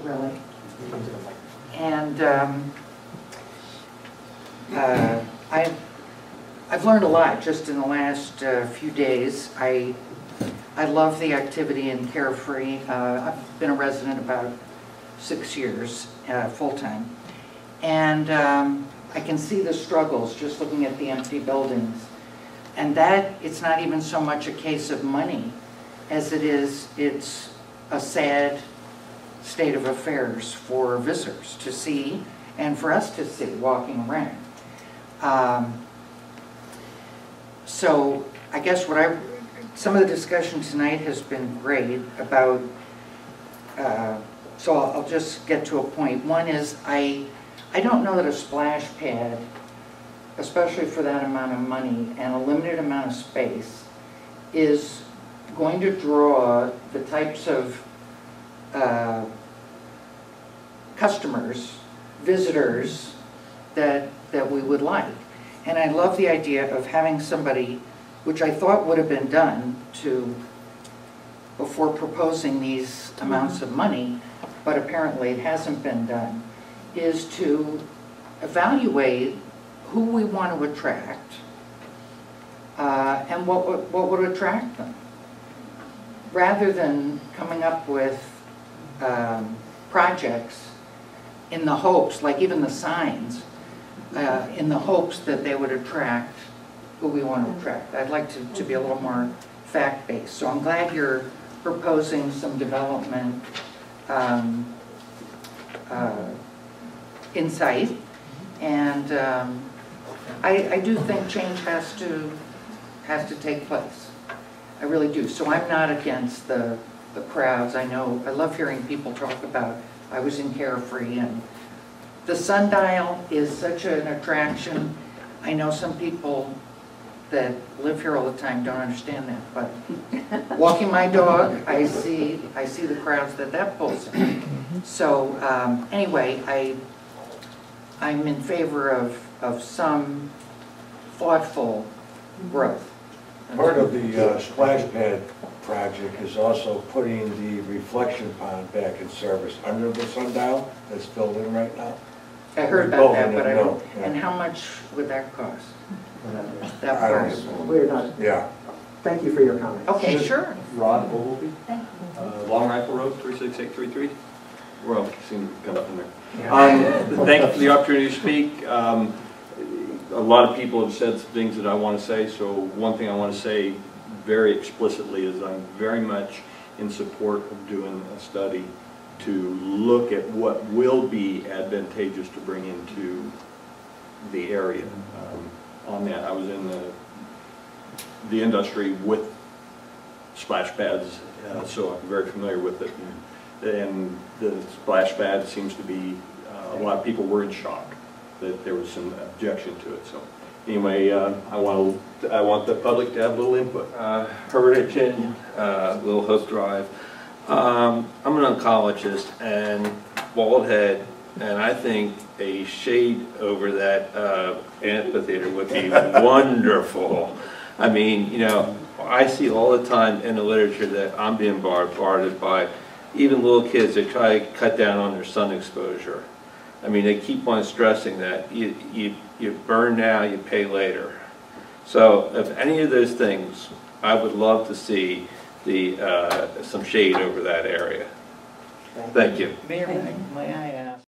really. And I've learned a lot just in the last few days. I love the activity in Carefree. I've been a resident about 6 years, full-time. And I can see the struggles just looking at the empty buildings. And that, it's not even so much a case of money as it's a sad state of affairs for visitors to see and for us to see walking around. So I guess some of the discussion tonight has been great about, so I'll just get to a point. One is I don't know that a splash pad, especially for that amount of money and a limited amount of space, is going to draw the types of customers, visitors that we would like. And I love the idea of having somebody, which I thought would have been done before proposing these amounts of money, but apparently it hasn't been done, is to evaluate who we want to attract and what would attract them, rather than coming up with projects in the hopes, like even the signs, in the hopes that they would attract who we want to attract. I'd like to be a little more fact-based. So I'm glad you're proposing some development insight, and I do think change has to take place. I really do. So I'm not against the crowds. I know, I love hearing people talk about, I was in Carefree, and the sundial is such an attraction. I know some people that live here all the time don't understand that, but walking my dog, I see the crowds that pulls in. So anyway, I'm in favor of some thoughtful growth. Part of the splash pad project is also putting the reflection pond back in service under the sundial that's filled in right now. I heard about that, but I don't. know. Yeah. And how much would that cost? That I don't price? know. We're not. Yeah. Thank you for your comment. Okay, sure. Rod Ogilvy, Long Rifle Road, 36833. Well, seem to come up in there. Yeah. Thank you for the opportunity to speak. A lot of people have said some things that I want to say, so one thing I want to say very explicitly is I'm very much in support of doing a study to look at what will be advantageous to bring into the area. On that, I was in the industry with splash pads, so I'm very familiar with it. And the splash pad seems to be, a lot of people were in shock that there was some objection to it. So anyway, I want the public to have a little input. Herbert Hitchin, Little Hook Drive. I'm an oncologist and bald head, and I think a shade over that amphitheater would be wonderful. I mean, you know, I see all the time in the literature that I'm being bombarded by even little kids that try to cut down on their sun exposure. I mean, they keep on stressing that you burn now, you pay later. So if any of those things, I would love to see some shade over that area. Thank you. Mayor, may I ask?